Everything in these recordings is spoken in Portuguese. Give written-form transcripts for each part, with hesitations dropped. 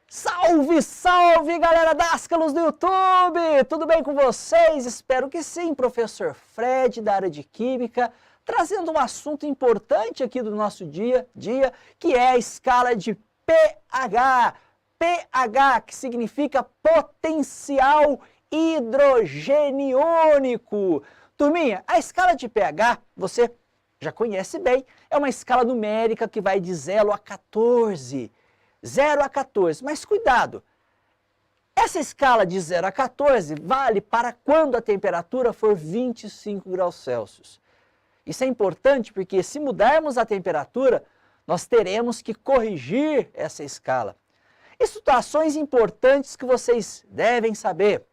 Salve, salve, galera Dascalos do YouTube! Tudo bem com vocês? Espero que sim, professor Fred, da área de Química, trazendo um assunto importante aqui do nosso dia, que é a escala de pH. pH, que significa potencial hidrogeniônico. Turminha, a escala de pH, você já conhece bem, é uma escala numérica que vai de 0 a 14. 0 a 14, mas cuidado, essa escala de 0 a 14 vale para quando a temperatura for 25 graus Celsius. Isso é importante porque se mudarmos a temperatura, nós teremos que corrigir essa escala. E situações importantes que vocês devem saber.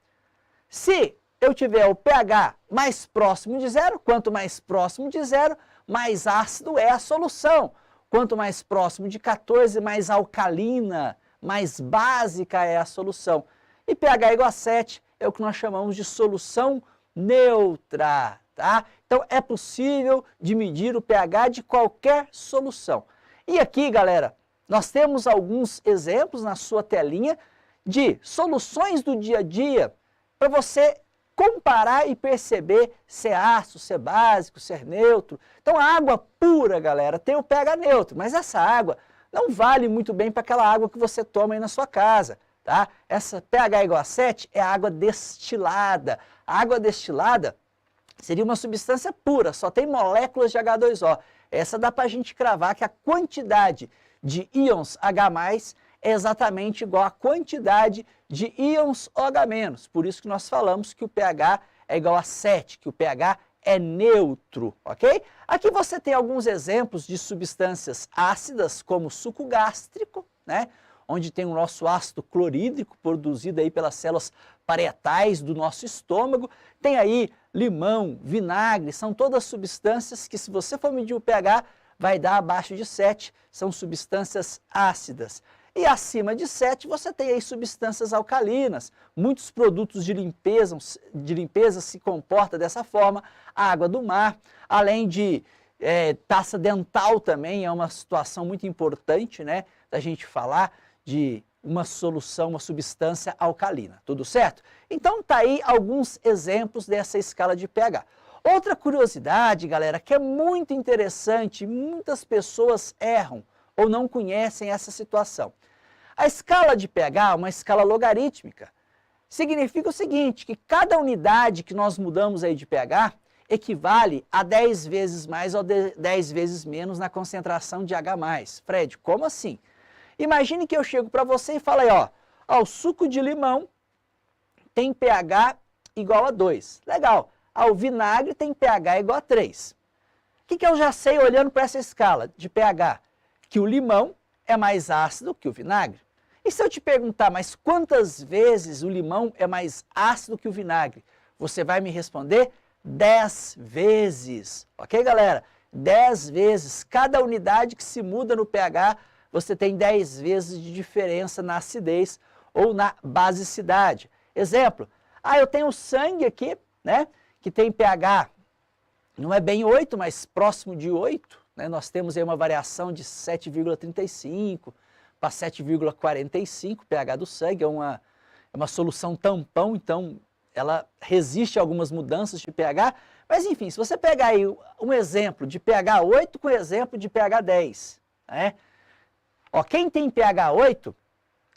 Se eu tiver o pH mais próximo de zero, quanto mais próximo de zero, mais ácido é a solução. Quanto mais próximo de 14, mais alcalina, mais básica é a solução. E pH igual a 7 é o que nós chamamos de solução neutra, tá? Então é possível de medir o pH de qualquer solução. E aqui, galera, nós temos alguns exemplos na sua telinha de soluções do dia a dia para você comparar e perceber se é ácido, se é básico, se é neutro. Então a água pura, galera, tem o pH neutro, mas essa água não vale muito bem para aquela água que você toma aí na sua casa, tá? Essa pH igual a 7 é a água destilada. A água destilada seria uma substância pura, só tem moléculas de H2O. Essa dá para a gente cravar que a quantidade de íons H+, é exatamente igual à quantidade de íons OH-. Por isso que nós falamos que o pH é igual a 7, que o pH é neutro, ok? Aqui você tem alguns exemplos de substâncias ácidas, como suco gástrico, né? Onde tem o nosso ácido clorídrico produzido aí pelas células parietais do nosso estômago. Tem aí limão, vinagre, são todas substâncias que, se você for medir o pH, vai dar abaixo de 7, são substâncias ácidas. E acima de 7 você tem aí substâncias alcalinas. Muitos produtos de limpeza se comportam dessa forma. A água do mar, além de pasta dental também é uma situação muito importante, né, da gente falar de uma solução, uma substância alcalina. Tudo certo? Então tá aí alguns exemplos dessa escala de pH. Outra curiosidade, galera, que é muito interessante, muitas pessoas erram ou não conhecem essa situação. A escala de pH é uma escala logarítmica. Significa o seguinte, que cada unidade que nós mudamos aí de pH equivale a 10 vezes mais ou 10 vezes menos na concentração de H+. Fred, como assim? Imagine que eu chego para você e falo aí, ó, o suco de limão tem pH igual a 2. Legal. O vinagre tem pH igual a 3. O que eu já sei olhando para essa escala de pH? Que o limão é mais ácido que o vinagre. E se eu te perguntar, mas quantas vezes o limão é mais ácido que o vinagre? Você vai me responder 10 vezes. Ok, galera? 10 vezes. Cada unidade que se muda no pH, você tem 10 vezes de diferença na acidez ou na basicidade. Exemplo, eu tenho sangue aqui, né, que tem pH, não é bem 8, mas próximo de 8. Né? Nós temos aí uma variação de 7,35 para 7,45, pH do sangue, é uma solução tampão, então ela resiste a algumas mudanças de pH, mas enfim, se você pegar aí um exemplo de pH 8 com exemplo de pH 10, né? Quem tem pH 8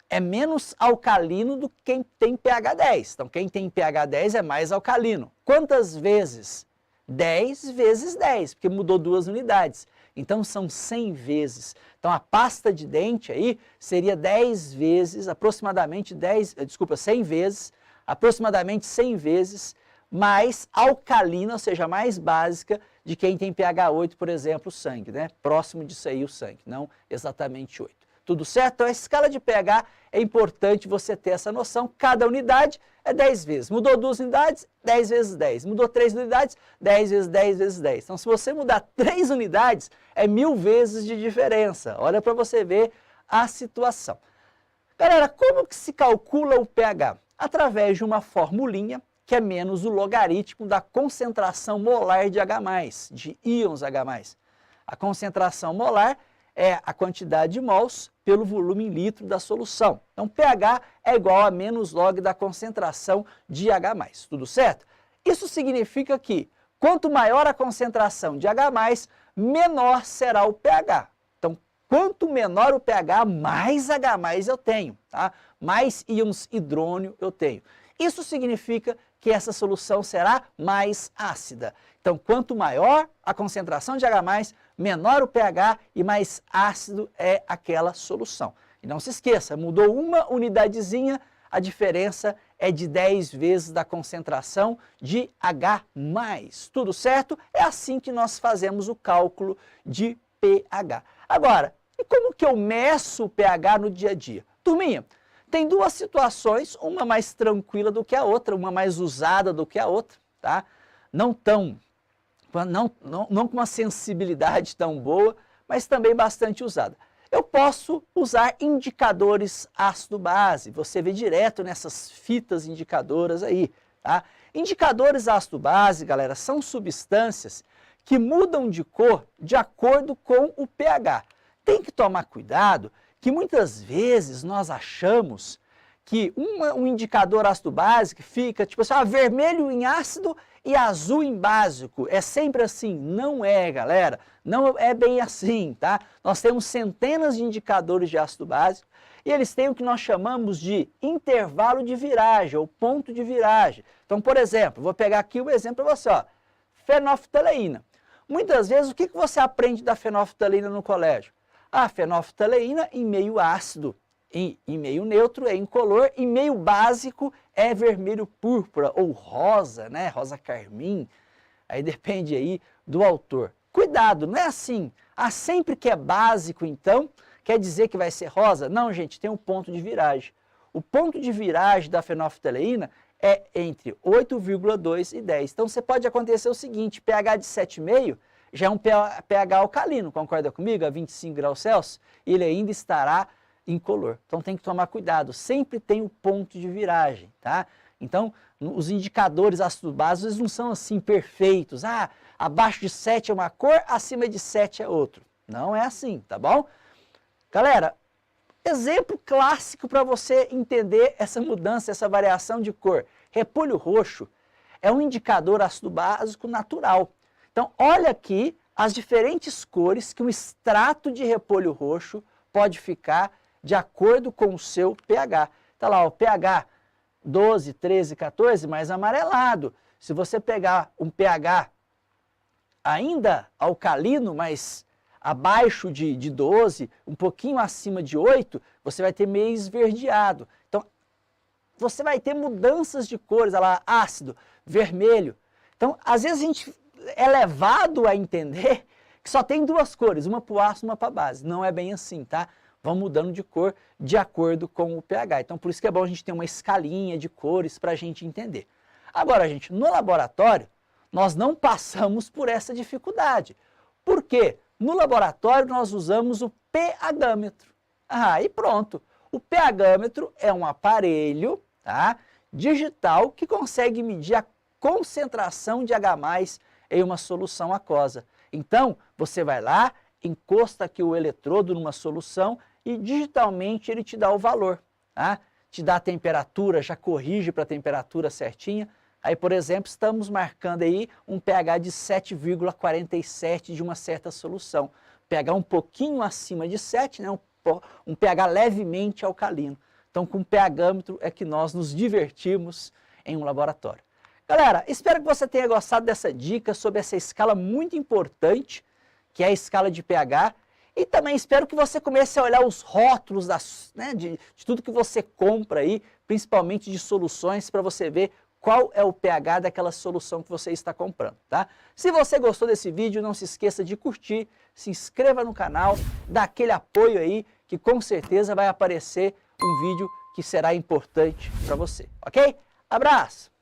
é menos alcalino do que quem tem pH 10, então quem tem pH 10 é mais alcalino. Quantas vezes? 10 vezes 10, porque mudou 2 unidades. Então são 100 vezes. Então a pasta de dente aí seria 10 vezes, aproximadamente 100 vezes, aproximadamente 100 vezes mais alcalina, ou seja, mais básica de quem tem pH 8, por exemplo, o sangue, né? Próximo disso aí o sangue, não exatamente 8. Tudo certo? Então a escala de pH é importante você ter essa noção. Cada unidade é 10 vezes. Mudou 2 unidades, 10 vezes 10. Mudou 3 unidades, 10 vezes 10 vezes 10. Então se você mudar 3 unidades, é 1000 vezes de diferença. Olha para você ver a situação. Galera, como que se calcula o pH? Através de uma formulinha que é menos o logaritmo da concentração molar de H+, de íons H+. A concentração molar é a quantidade de mols pelo volume em litro da solução. Então, pH é igual a menos log da concentração de H+, tudo certo? Isso significa que quanto maior a concentração de H+, menor será o pH. Então, quanto menor o pH, mais H+ eu tenho, tá? Mais íons hidrônio eu tenho. Isso significa que essa solução será mais ácida. Então, quanto maior a concentração de H+, menor o pH e mais ácido é aquela solução. E não se esqueça, mudou uma unidadezinha, a diferença é de 10 vezes da concentração de H+. Tudo certo? É assim que nós fazemos o cálculo de pH. Agora, e como que eu meço o pH no dia a dia? Turminha, tem duas situações, uma mais tranquila do que a outra, uma mais usada do que a outra, tá? Não com uma sensibilidade tão boa, mas também bastante usada. Eu posso usar indicadores ácido-base, você vê direto nessas fitas indicadoras aí, tá? Indicadores ácido-base, galera, são substâncias que mudam de cor de acordo com o pH. Tem que tomar cuidado que muitas vezes nós achamos que um indicador ácido-base fica tipo assim, vermelho em ácido e azul em básico. É sempre assim? Não é, galera. Não é bem assim, tá? Nós temos centenas de indicadores de ácido básico e eles têm o que nós chamamos de intervalo de viragem, ou ponto de viragem. Então, por exemplo, vou pegar aqui o exemplo para você, ó, fenolftaleína. Muitas vezes, o que você aprende da fenolftaleína no colégio? A fenolftaleína em meio ácido, em meio neutro é incolor, em meio básico é vermelho púrpura ou rosa, né? Rosa carmim. Aí depende aí do autor. Cuidado, não é assim. Sempre que é básico, então, quer dizer que vai ser rosa? Não, gente, tem um ponto de viragem. O ponto de viragem da fenolftaleína é entre 8,2 e 10. Então, você pode acontecer o seguinte, pH de 7,5 já é um pH alcalino, concorda comigo? A 25 graus Celsius, ele ainda estará incolor. Então, tem que tomar cuidado. Sempre tem o ponto de viragem, tá? Então, os indicadores ácido-básicos não são assim perfeitos. Abaixo de 7 é uma cor, acima de 7 é outro. Não é assim, tá bom? Galera, exemplo clássico para você entender essa mudança, essa variação de cor. Repolho roxo é um indicador ácido-básico natural. Então, olha aqui as diferentes cores que um extrato de repolho roxo pode ficar de acordo com o seu pH. Tá lá, o pH 12, 13, 14, mais amarelado. Se você pegar um pH ainda alcalino, mas abaixo de 12, um pouquinho acima de 8, você vai ter meio esverdeado. Então, você vai ter mudanças de cores, olha lá, ácido, vermelho. Então, às vezes a gente é levado a entender que só tem duas cores, uma para o ácido e uma para a base. Não é bem assim, tá? Vão mudando de cor de acordo com o pH. Então, por isso que é bom a gente ter uma escalinha de cores para a gente entender. Agora, gente, no laboratório, nós não passamos por essa dificuldade. Por quê? No laboratório, nós usamos o pH-metro. E pronto. O pH-metro é um aparelho, tá, digital que consegue medir a concentração de H+ em uma solução aquosa. Então, você vai lá, encosta aqui o eletrodo numa solução e digitalmente ele te dá o valor, tá? Te dá a temperatura, já corrige para a temperatura certinha. Aí, por exemplo, estamos marcando aí um pH de 7,47 de uma certa solução. pH um pouquinho acima de 7, né? Um pH levemente alcalino. Então, com o pH-metro é que nós nos divertimos em um laboratório. Galera, espero que você tenha gostado dessa dica sobre essa escala muito importante, que é a escala de pH, e também espero que você comece a olhar os rótulos de tudo que você compra aí, principalmente de soluções, para você ver qual é o pH daquela solução que você está comprando, tá? Se você gostou desse vídeo, não se esqueça de curtir, se inscreva no canal, dá aquele apoio aí, que com certeza vai aparecer um vídeo que será importante para você, ok? Abraço!